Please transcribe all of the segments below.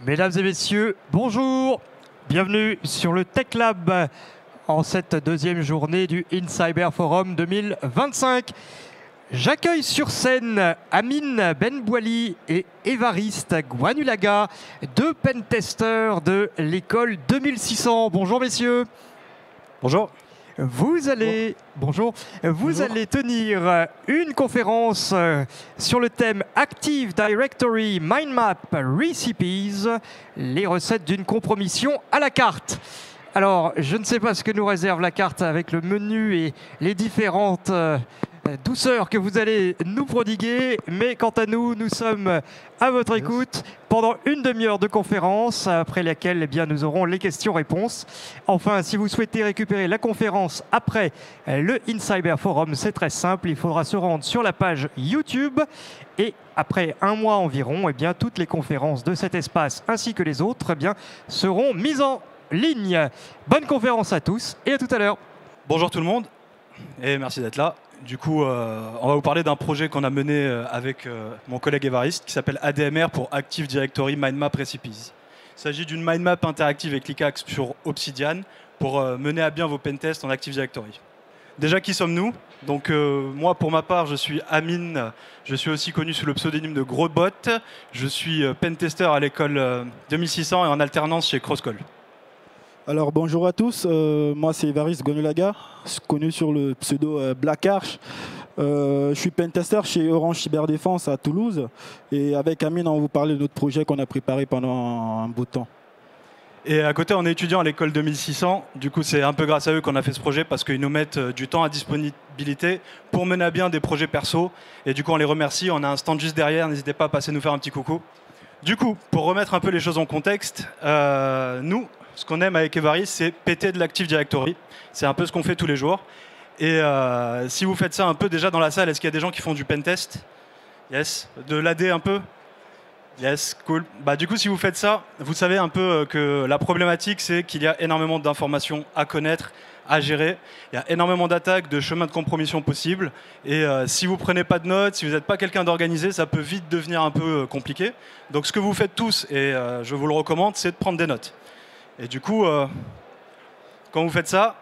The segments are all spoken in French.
Mesdames et messieurs, bonjour. Bienvenue sur le Tech Lab en cette deuxième journée du InCyber Forum 2025. J'accueille sur scène Amine Benbouali et Évariste Gwanulaga, deux pentesters de l'école 2600. Bonjour messieurs. Bonjour. Vous allez tenir une conférence sur le thème Active Directory Mindmap Recipes, les recettes d'une compromission à la carte. Alors, je ne sais pas ce que nous réserve la carte avec le menu et les différentes douceurs que vous allez nous prodiguer, mais quant à nous, nous sommes à votre écoute pendant une demi-heure de conférence, après laquelle nous aurons les questions-réponses. Enfin, si vous souhaitez récupérer la conférence après le InCyber Forum, c'est très simple, il faudra se rendre sur la page YouTube et après un mois environ, toutes les conférences de cet espace ainsi que les autres seront mises en ligne. Bonne conférence à tous et à tout à l'heure. Bonjour tout le monde et merci d'être là. Du coup, on va vous parler d'un projet qu'on a mené avec mon collègue Évariste qui s'appelle ADMR pour Active Directory Mindmap Recipes. Il s'agit d'une mindmap interactive et click-axe sur Obsidian pour mener à bien vos pentests en Active Directory. Déjà, qui sommes-nous? Donc, moi, pour ma part, je suis Amine. Je suis aussi connu sous le pseudonyme de Grosbot. Je suis pentester à l'école 2600 et en alternance chez Crosscall. Alors bonjour à tous, moi c'est Évariste Gwanulaga, connu sur le pseudo Black Arch. Je suis pentester chez Orange Cyberdéfense à Toulouse et avec Amine on va vous parler de notre projet qu'on a préparé pendant un beau temps. Et à côté on est étudiant à l'école 2600, du coup c'est un peu grâce à eux qu'on a fait ce projet parce qu'ils nous mettent du temps à disponibilité pour mener à bien des projets perso et du coup on les remercie, on a un stand juste derrière, n'hésitez pas à passer nous faire un petit coucou. Du coup, pour remettre un peu les choses en contexte, nous, ce qu'on aime avec Évariste, c'est péter de l'Active Directory. C'est un peu ce qu'on fait tous les jours. Et si vous faites ça un peu déjà dans la salle, est-ce qu'il y a des gens qui font du pentest? Yes. De l'AD un peu? Yes, cool. Du coup, si vous faites ça, vous savez un peu que la problématique, c'est qu'il y a énormément d'informations à connaître, à gérer. Il y a énormément d'attaques, de chemins de compromission possibles. Et si vous ne prenez pas de notes, si vous n'êtes pas quelqu'un d'organisé, ça peut vite devenir un peu compliqué. Donc ce que vous faites tous, et je vous le recommande, c'est de prendre des notes. Et du coup, quand vous faites ça,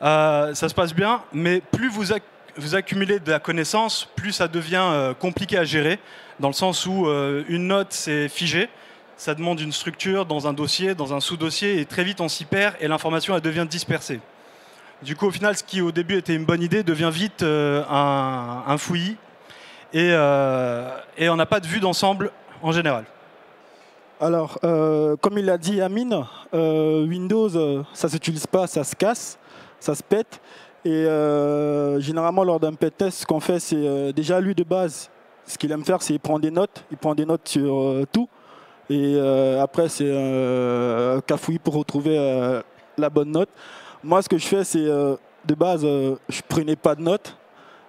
ça se passe bien, mais plus vous accumulez de la connaissance, plus ça devient compliqué à gérer, dans le sens où une note, c'est figé, ça demande une structure dans un dossier, dans un sous-dossier, et très vite on s'y perd et l'information elle devient dispersée. Du coup, au final, ce qui au début était une bonne idée devient vite un fouillis, et on n'a pas de vue d'ensemble en général. Alors, comme il l'a dit Amine, Windows, ça ne s'utilise pas, ça se casse, ça se pète. Et généralement, lors d'un pentest, ce qu'on fait, c'est déjà lui de base, ce qu'il aime faire, c'est prendre des notes. Il prend des notes sur tout. Et après, c'est un cafouillis pour retrouver la bonne note. Moi, ce que je fais, c'est de base, je prenais pas de notes.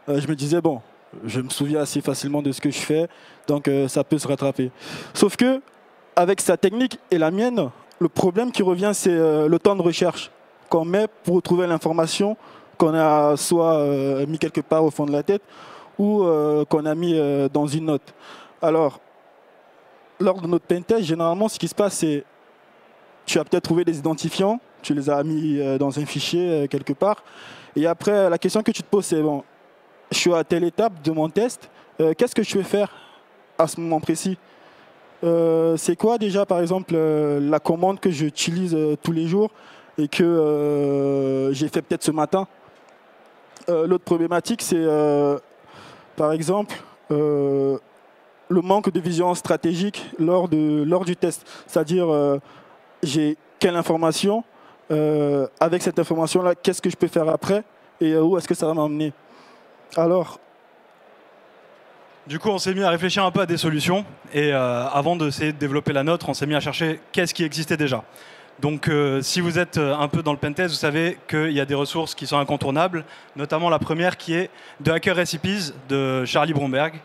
Je me disais, bon, je me souviens assez facilement de ce que je fais, donc ça peut se rattraper. Sauf que, avec sa technique et la mienne, le problème qui revient, c'est le temps de recherche qu'on met pour retrouver l'information qu'on a soit mis quelque part au fond de la tête ou qu'on a mis dans une note. Alors, lors de notre pentest, généralement, ce qui se passe, c'est tu as peut-être trouvé des identifiants, tu les as mis dans un fichier quelque part, et après, la question que tu te poses, c'est bon, je suis à telle étape de mon test, qu'est-ce que je vais faire à ce moment précis? C'est quoi déjà, par exemple, la commande que j'utilise tous les jours et que j'ai fait peut-être ce matin? L'autre problématique, c'est, par exemple, le manque de vision stratégique lors du test. C'est-à-dire, j'ai quelle information, avec cette information-là, qu'est-ce que je peux faire après et où est-ce que ça va m'emmener? Alors, du coup, on s'est mis à réfléchir un peu à des solutions et avant d'essayer de développer la nôtre, on s'est mis à chercher qu'est-ce qui existait déjà. Donc, si vous êtes un peu dans le pentest, vous savez qu'il y a des ressources qui sont incontournables, notamment la première qui est The Hacker Recipes de Charlie Bromberg,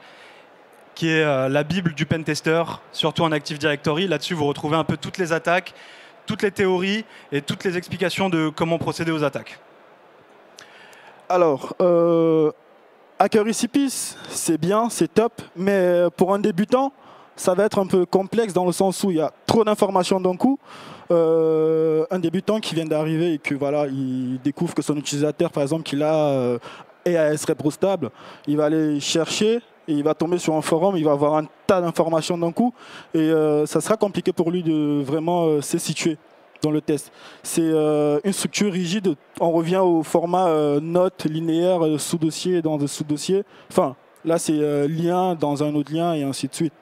qui est la bible du pentester, surtout en Active Directory. Là-dessus, vous retrouvez un peu toutes les attaques, toutes les théories et toutes les explications de comment procéder aux attaques. Alors, Hacker Recipes, c'est bien, c'est top, mais pour un débutant, ça va être un peu complexe dans le sens où il y a trop d'informations d'un coup. Un débutant qui vient d'arriver et que voilà, il découvre que son utilisateur, par exemple, qu'il a EAS ReproStable, il va aller chercher et il va tomber sur un forum, il va avoir un tas d'informations d'un coup et ça sera compliqué pour lui de vraiment se situer dans le test. C'est une structure rigide. On revient au format note linéaire, sous-dossier dans un sous-dossier. Enfin, là, c'est lien dans un autre lien et ainsi de suite.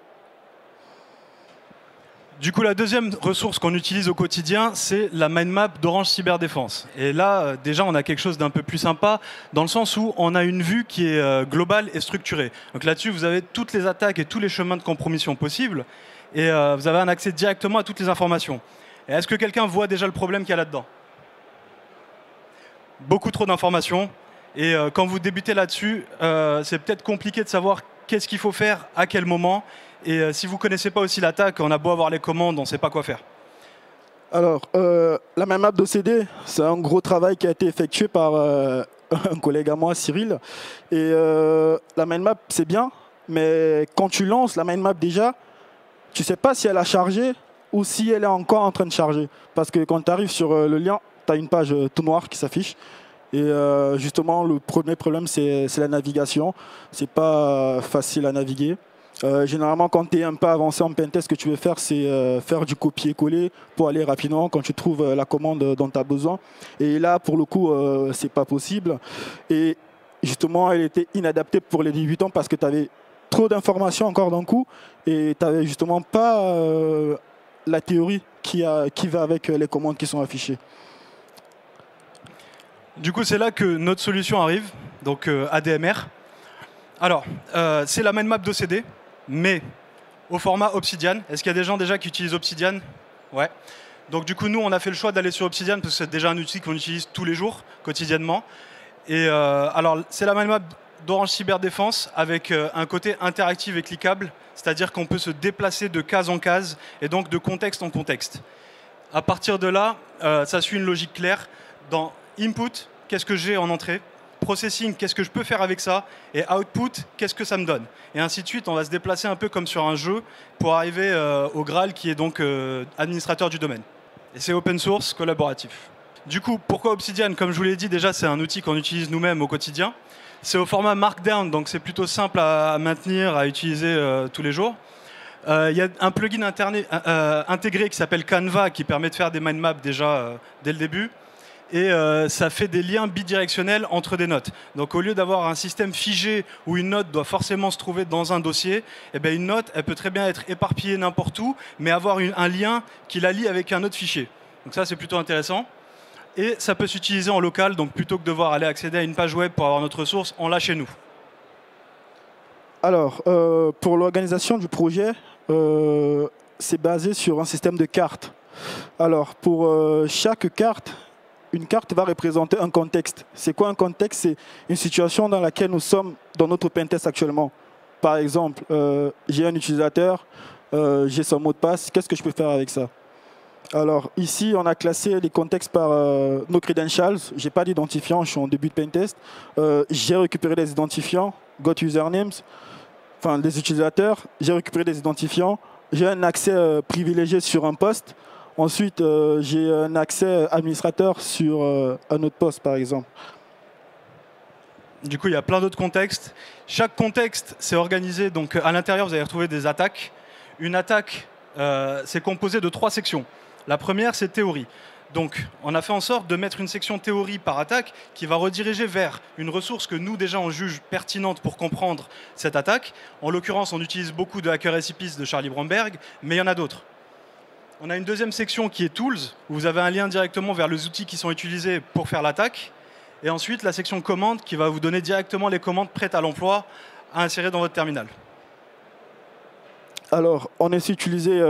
Du coup, la deuxième ressource qu'on utilise au quotidien, c'est la mind map d'Orange Cyberdéfense. Et là, déjà, on a quelque chose d'un peu plus sympa, dans le sens où on a une vue qui est globale et structurée. Donc là-dessus, vous avez toutes les attaques et tous les chemins de compromission possibles, et vous avez un accès directement à toutes les informations. Et est-ce que quelqu'un voit déjà le problème qu'il y a là-dedans? Beaucoup trop d'informations, et quand vous débutez là-dessus, c'est peut-être compliqué de savoir qu'est-ce qu'il faut faire, à quel moment. Et si vous ne connaissez pas aussi l'attaque, on a beau avoir les commandes, on ne sait pas quoi faire. Alors, la mind map d'OCD, c'est un gros travail qui a été effectué par un collègue à moi, Cyril. Et la mind map, c'est bien, mais quand tu lances la mind map déjà, tu ne sais pas si elle a chargé ou si elle est encore en train de charger. Parce que quand tu arrives sur le lien, tu as une page tout noire qui s'affiche. Et justement, le premier problème, c'est la navigation. C'est pas facile à naviguer. Généralement, quand tu es un peu avancé en pentest, ce que tu veux faire, c'est faire du copier-coller pour aller rapidement quand tu trouves la commande dont tu as besoin. Et là, pour le coup, c'est pas possible. Et justement, elle était inadaptée pour les débutants parce que tu avais trop d'informations encore d'un coup et tu n'avais justement pas la théorie qui va avec les commandes qui sont affichées. Du coup, c'est là que notre solution arrive, donc ADMR. Alors, c'est la mind map d'OCD, mais au format Obsidian. Est-ce qu'il y a des gens déjà qui utilisent Obsidian? Ouais. Donc du coup, nous, on a fait le choix d'aller sur Obsidian parce que c'est déjà un outil qu'on utilise tous les jours, quotidiennement. Et alors, c'est la mind map d'Orange Cyberdéfense avec un côté interactif et cliquable, c'est-à-dire qu'on peut se déplacer de case en case et donc de contexte en contexte. À partir de là, ça suit une logique claire. Dans Input, qu'est-ce que j'ai en entrée? Processing, qu'est-ce que je peux faire avec ça? Et output, qu'est-ce que ça me donne? Et ainsi de suite, on va se déplacer un peu comme sur un jeu pour arriver au Graal qui est donc administrateur du domaine. Et c'est open source, collaboratif. Du coup, pourquoi Obsidian? Comme je vous l'ai dit, déjà, c'est un outil qu'on utilise nous-mêmes au quotidien. C'est au format Markdown, donc c'est plutôt simple à maintenir, à utiliser tous les jours. Il y a un plugin intégré qui s'appelle Canva qui permet de faire des mind maps déjà dès le début. Et ça fait des liens bidirectionnels entre des notes. Donc au lieu d'avoir un système figé où une note doit forcément se trouver dans un dossier, eh bien, une note, elle peut très bien être éparpillée n'importe où, mais avoir un lien qui la lie avec un autre fichier. Donc ça, c'est plutôt intéressant. Et ça peut s'utiliser en local, donc plutôt que de devoir aller accéder à une page web pour avoir notre ressource, on l'a chez nous. Alors, pour l'organisation du projet, c'est basé sur un système de cartes. Alors, pour chaque carte, une carte va représenter un contexte. C'est quoi un contexte? C'est une situation dans laquelle nous sommes dans notre pentest actuellement. Par exemple, j'ai un utilisateur, j'ai son mot de passe, qu'est-ce que je peux faire avec ça? Alors ici, on a classé les contextes par nos credentials. Je n'ai pas d'identifiant, je suis en début de pentest. J'ai récupéré des identifiants, got usernames, enfin des utilisateurs. J'ai récupéré des identifiants. J'ai un accès privilégié sur un poste. Ensuite, j'ai un accès administrateur sur un autre poste, par exemple. Du coup, il y a plein d'autres contextes. Chaque contexte, c'est organisé. Donc, à l'intérieur, vous allez retrouver des attaques. Une attaque, c'est composé de 3 sections. La première, c'est théorie. Donc, on a fait en sorte de mettre une section théorie par attaque qui va rediriger vers une ressource que nous, déjà, on juge pertinente pour comprendre cette attaque. En l'occurrence, on utilise beaucoup de Hacker Recipes de Charlie Bromberg, mais il y en a d'autres. On a une deuxième section qui est Tools, où vous avez un lien directement vers les outils qui sont utilisés pour faire l'attaque. Et ensuite, la section Commandes, qui va vous donner directement les commandes prêtes à l'emploi à insérer dans votre terminal. Alors, on essaie d'utiliser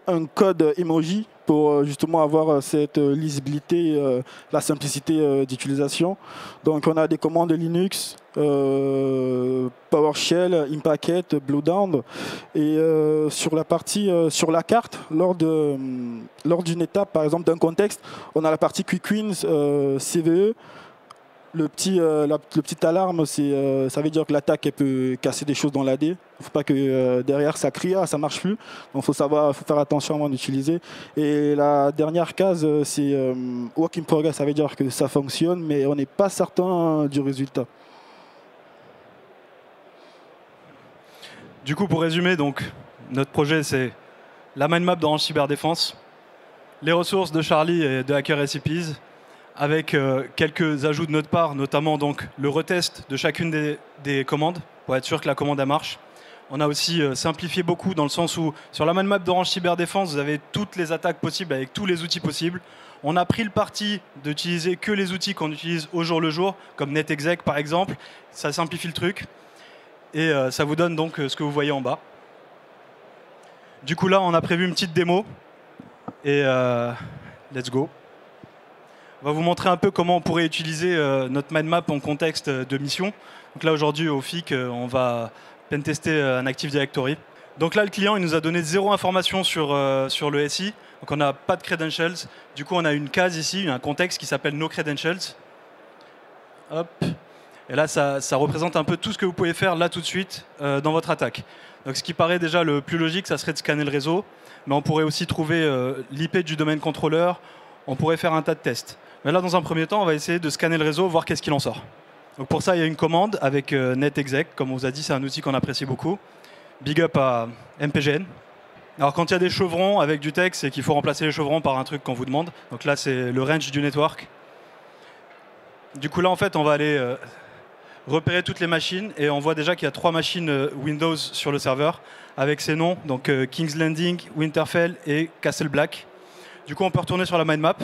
un code emoji pour justement avoir cette lisibilité, la simplicité d'utilisation. Donc, on a des commandes Linux, PowerShell, Impacket, Bluedown. Et sur la partie, sur la carte, lors d'une étape, par exemple, d'un contexte, on a la partie Quick Wins, CVE. le petit alarme, ça veut dire que l'attaque elle peut casser des choses dans l'AD. Il ne faut pas que derrière ça crie, ah, ça marche plus. Donc faut faire attention avant d'utiliser. Et la dernière case, c'est work in progress. Ça veut dire que ça fonctionne, mais on n'est pas certain du résultat. Du coup, pour résumer, donc, notre projet, c'est la mind map d'Orange Cyberdéfense, les ressources de Charlie et de Hacker Recipes, avec quelques ajouts de notre part, notamment donc, le retest de chacune des commandes, pour être sûr que la commande elle marche. On a aussi simplifié beaucoup dans le sens où, sur la mind map d'Orange Cyberdéfense, vous avez toutes les attaques possibles avec tous les outils possibles. On a pris le parti d'utiliser que les outils qu'on utilise au jour le jour, comme NetExec par exemple. Ça simplifie le truc. Et ça vous donne donc ce que vous voyez en bas. Du coup là, on a prévu une petite démo. Et let's go. On va vous montrer un peu comment on pourrait utiliser notre mind map en contexte de mission. Donc là aujourd'hui au FIC, on va pentester un Active Directory. Donc là le client il nous a donné 0 information sur le SI. Donc on n'a pas de credentials. Du coup on a une case ici, un contexte qui s'appelle No Credentials. Hop. Et là ça représente un peu tout ce que vous pouvez faire là tout de suite dans votre attaque. Donc ce qui paraît déjà le plus logique, ça serait de scanner le réseau. Mais on pourrait aussi trouver l'IP du domaine contrôleur. On pourrait faire un tas de tests. Mais là, dans un premier temps, on va essayer de scanner le réseau, voir qu'est-ce qu'il en sort. Donc pour ça, il y a une commande avec NetExec. Comme on vous a dit, c'est un outil qu'on apprécie beaucoup. Big up à MPGN. Alors quand il y a des chevrons avec du texte, c'est qu'il faut remplacer les chevrons par un truc qu'on vous demande. Donc là, c'est le range du network. Du coup, là, en fait, on va aller repérer toutes les machines. Et on voit déjà qu'il y a 3 machines Windows sur le serveur avec ces noms. Donc King's Landing, Winterfell et Castle Black. Du coup, on peut retourner sur la mind map.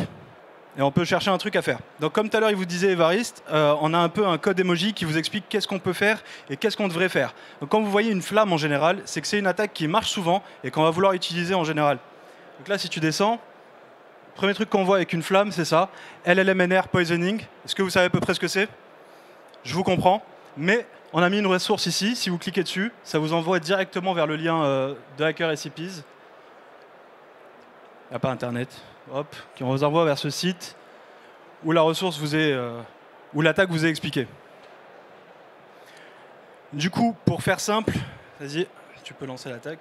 Et on peut chercher un truc à faire. Donc comme tout à l'heure il vous disait Évariste, on a un peu un code emoji qui vous explique qu'est-ce qu'on peut faire et qu'est-ce qu'on devrait faire. Donc quand vous voyez une flamme en général, c'est que c'est une attaque qui marche souvent et qu'on va vouloir utiliser en général. Donc là si tu descends, le premier truc qu'on voit avec une flamme c'est ça, LLMNR Poisoning. Est-ce que vous savez à peu près ce que c'est? Je vous comprends, mais on a mis une ressource ici, si vous cliquez dessus, ça vous envoie directement vers le lien de Hacker Recipes. Il n'y a pas internet. Hop, qui on vous envoie vers ce site où la ressource vous est, où l'attaque vous est expliquée. Du coup, pour faire simple, vas-y, tu peux lancer l'attaque.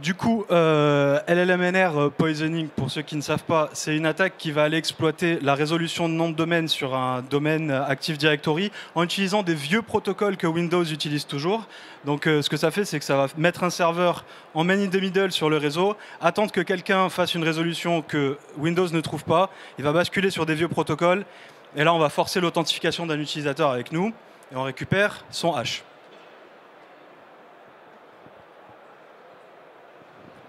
Du coup, LLMNR Poisoning, pour ceux qui ne savent pas, c'est une attaque qui va aller exploiter la résolution de nom de domaine sur un domaine Active Directory en utilisant des vieux protocoles que Windows utilise toujours. Donc ce que ça fait, c'est que ça va mettre un serveur en man in the middle sur le réseau, attendre que quelqu'un fasse une résolution que Windows ne trouve pas, il va basculer sur des vieux protocoles, et là on va forcer l'authentification d'un utilisateur avec nous, et on récupère son hash.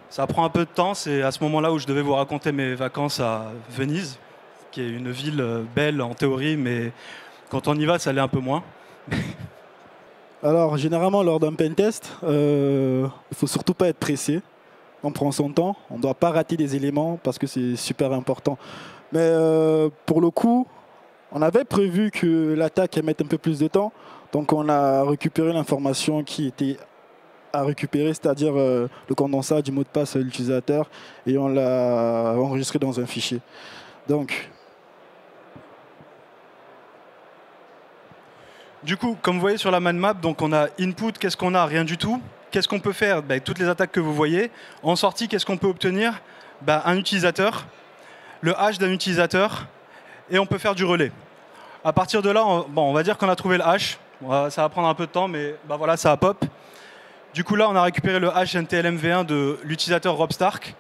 Ça prend un peu de temps, c'est à ce moment-là où je devais vous raconter mes vacances à Venise, qui est une ville belle en théorie, mais quand on y va, ça l'est un peu moins. Alors, généralement, lors d'un pentest, il ne faut surtout pas être pressé. On prend son temps, on ne doit pas rater des éléments parce que c'est super important. Mais pour le coup, on avait prévu que l'attaque allait mettre un peu plus de temps, donc on a récupéré l'information qui était à récupérer, c'est-à-dire le condensat du mot de passe de l'utilisateur, et on l'a enregistré dans un fichier. Donc, du coup, comme vous voyez sur la mind map, donc on a input, qu'est-ce qu'on a? Rien du tout. Qu'est-ce qu'on peut faire? Toutes les attaques que vous voyez. En sortie, qu'est-ce qu'on peut obtenir? Un utilisateur, le hash d'un utilisateur, et on peut faire du relais. À partir de là, on va dire qu'on a trouvé le hash. Ça va prendre un peu de temps, mais voilà, ça a pop. Du coup, là, on a récupéré le hash NTLMV1 de l'utilisateur Rob Stark.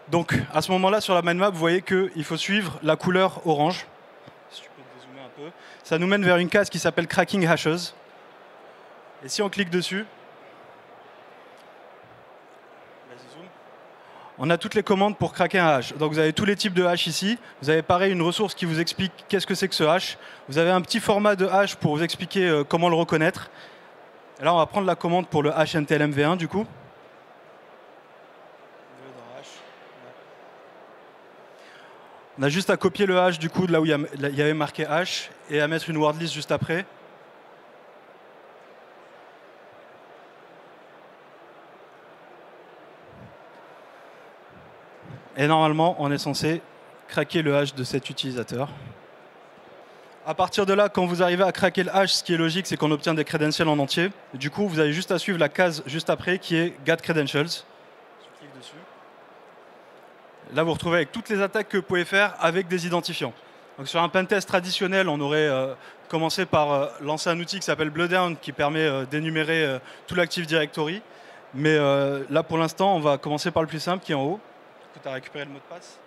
Donc, à ce moment-là, sur la mind map, vous voyez qu'il faut suivre la couleur orange. Si tu peux te dézoomer un peu. Ça nous mène vers une case qui s'appelle Cracking Hashes. Et si on clique dessus, on a toutes les commandes pour craquer un hash. Donc, vous avez tous les types de hash ici. Vous avez pareil une ressource qui vous explique qu'est-ce que c'est que ce hash. Vous avez un petit format de hash pour vous expliquer comment le reconnaître. Et là, on va prendre la commande pour le hash NTLMV1 du coup. On a juste à copier le hash du coup de là où il y avait marqué hash et à mettre une word list juste après. Et normalement, on est censé craquer le hash de cet utilisateur. À partir de là, quand vous arrivez à craquer le hash, ce qui est logique, c'est qu'on obtient des credentials en entier. Et du coup, vous avez juste à suivre la case juste après qui est Get Credentials. Je clique dessus. Là, vous retrouvez avec toutes les attaques que vous pouvez faire avec des identifiants. Donc, sur un pentest traditionnel, on aurait commencé par lancer un outil qui s'appelle Bloodhound qui permet d'énumérer tout l'Active Directory. Mais là, pour l'instant, on va commencer par le plus simple qui est en haut. Du coup, tu as récupéré le mot de passe.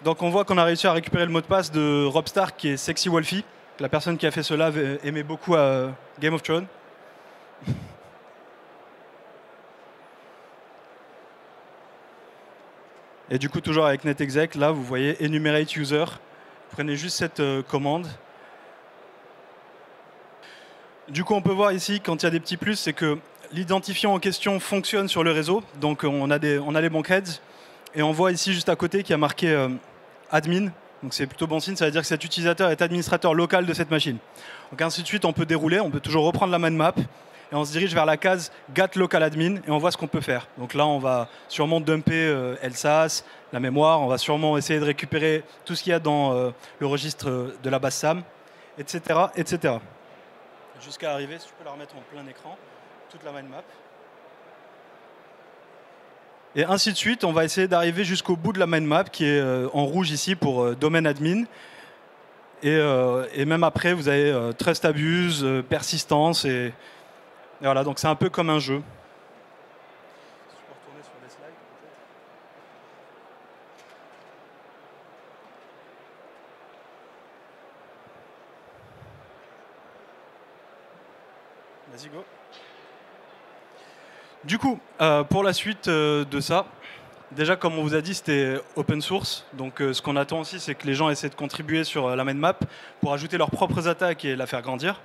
Donc on voit qu'on a réussi à récupérer le mot de passe de Rob Stark qui est Sexy Wolfie. La personne qui a fait cela aimait beaucoup Game of Thrones. Et du coup, toujours avec NetExec, là, vous voyez Enumerate User. Vous prenez juste cette commande. Du coup, on peut voir ici, quand il y a des petits plus, c'est que l'identifiant en question fonctionne sur le réseau. Donc on a les bons creds. Et on voit ici, juste à côté, qu'il y a marqué admin. Donc c'est plutôt bon signe, ça veut dire que cet utilisateur est administrateur local de cette machine. Donc ainsi de suite, on peut dérouler, on peut toujours reprendre la mind map et on se dirige vers la case Get Local Admin et on voit ce qu'on peut faire. Donc là, on va sûrement dumper LSAS, la mémoire, on va sûrement essayer de récupérer tout ce qu'il y a dans le registre de la base SAM, etc. etc. Jusqu'à arriver, si tu peux la remettre en plein écran, toute la mind map. Et ainsi de suite, on va essayer d'arriver jusqu'au bout de la mind map qui est en rouge ici pour domaine admin. Et même après, vous avez trust abuse, persistance. Et voilà, donc c'est un peu comme un jeu. Si tu peux retourner sur les slides, peut-être. Vas-y, go. Du coup, pour la suite de ça, déjà comme on vous a dit, c'était open source. Donc ce qu'on attend aussi, c'est que les gens essaient de contribuer sur la main map pour ajouter leurs propres attaques et la faire grandir.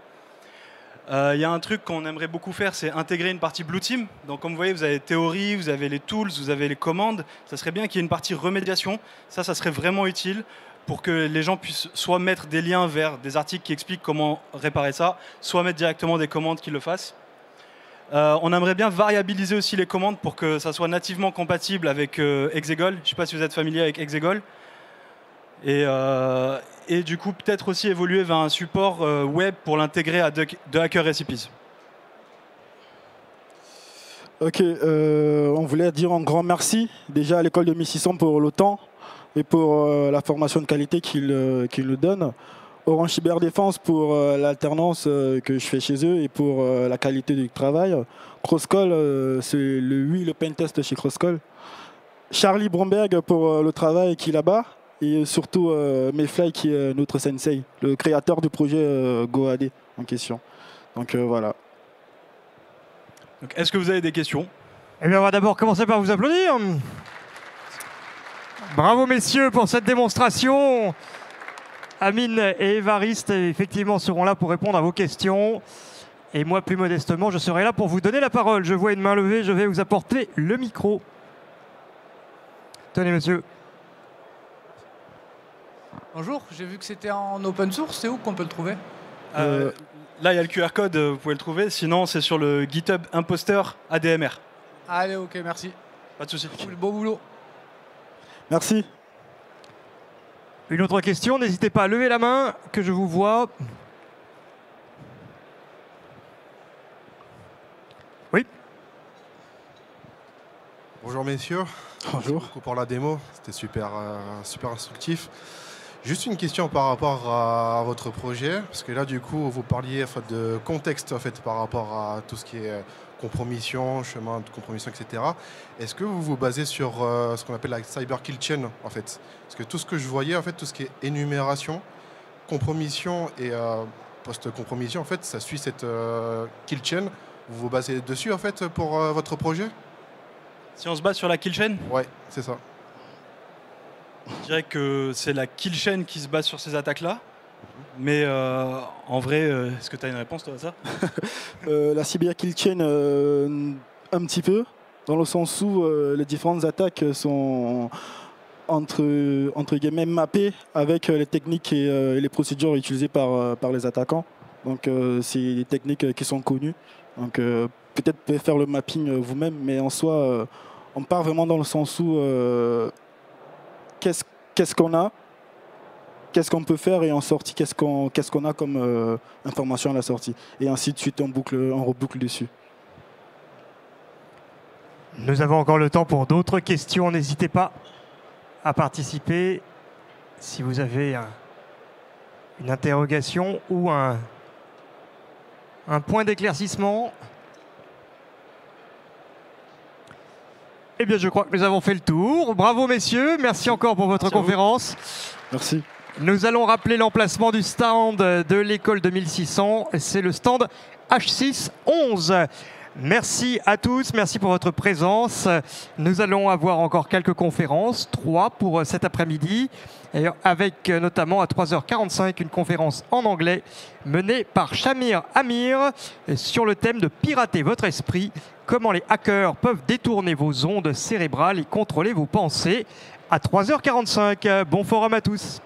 Il y a un truc qu'on aimerait beaucoup faire, c'est intégrer une partie Blue Team. Donc comme vous voyez, vous avez théorie, vous avez les tools, vous avez les commandes. Ça serait bien qu'il y ait une partie remédiation. Ça serait vraiment utile pour que les gens puissent soit mettre des liens vers des articles qui expliquent comment réparer ça, soit mettre directement des commandes qui le fassent. On aimerait bien variabiliser aussi les commandes pour que ça soit nativement compatible avec Exegol. Je ne sais pas si vous êtes familier avec Exegol. Et du coup, peut-être aussi évoluer vers un support web pour l'intégrer à The Hacker Recipes. Ok, on voulait dire un grand merci déjà à l'école de 1600 pour le temps et pour la formation de qualité qu'il nous donne. Orange Cyberdéfense pour l'alternance que je fais chez eux et pour la qualité du travail. Crosscall, c'est le pentest chez Crosscall. Charlie Bromberg pour le travail qui est là-bas. Et surtout Mayfly qui est notre sensei, le créateur du projet GoAD en question. Donc voilà. Est-ce que vous avez des questions? Eh bien, on va d'abord commencer par vous applaudir. Bravo messieurs pour cette démonstration. Amine et Évariste, effectivement, seront là pour répondre à vos questions. Et moi, plus modestement, je serai là pour vous donner la parole. Je vois une main levée, je vais vous apporter le micro. Tenez, monsieur. Bonjour, j'ai vu que c'était en open source. C'est où qu'on peut le trouver? Là, il y a le QR code, vous pouvez le trouver. Sinon, c'est sur le GitHub Imposter ADMR. Allez, ok, merci. Pas de souci. Cool, beau boulot. Merci. Une autre question, n'hésitez pas à lever la main, que je vous vois. Oui. Bonjour messieurs. Bonjour. Merci beaucoup pour la démo, c'était super, super instructif. Juste une question par rapport à votre projet, parce que là du coup vous parliez en fait, de contexte en fait, par rapport à tout ce qui est compromission, chemin de compromission, etc. Est-ce que vous vous basez sur ce qu'on appelle la cyber kill chain en fait? Parce que tout ce que je voyais, en fait, tout ce qui est énumération, compromission et post-compromission, en fait, ça suit cette kill chain. Vous vous basez dessus en fait pour votre projet? Si on se base sur la kill chain, ouais, c'est ça. Je dirais que c'est la kill chain qui se base sur ces attaques-là. Mais en vrai, est-ce que tu as une réponse toi à ça? La cyber kill chain, un petit peu, dans le sens où les différentes attaques sont entre guillemets mappées avec les techniques et les procédures utilisées par les attaquants. Donc c'est des techniques qui sont connues. Donc peut-être vous pouvez faire le mapping vous-même, mais en soi, on part vraiment dans le sens où qu'est-ce qu'on a qu'est-ce qu'on peut faire et en sortie, qu'est-ce qu'on a comme information à la sortie. Et ainsi de suite, on reboucle dessus. Nous avons encore le temps pour d'autres questions. N'hésitez pas à participer si vous avez une interrogation ou un point d'éclaircissement. Eh bien, je crois que nous avons fait le tour. Bravo, messieurs. Merci encore pour votre conférence. Merci. Nous allons rappeler l'emplacement du stand de l'école 2600. C'est le stand H611. Merci à tous, merci pour votre présence. Nous allons avoir encore quelques conférences, 3 pour cet après-midi, avec notamment à 3h45 une conférence en anglais menée par Shamir Amir sur le thème de pirater votre esprit, comment les hackers peuvent détourner vos ondes cérébrales et contrôler vos pensées à 3h45. Bon forum à tous.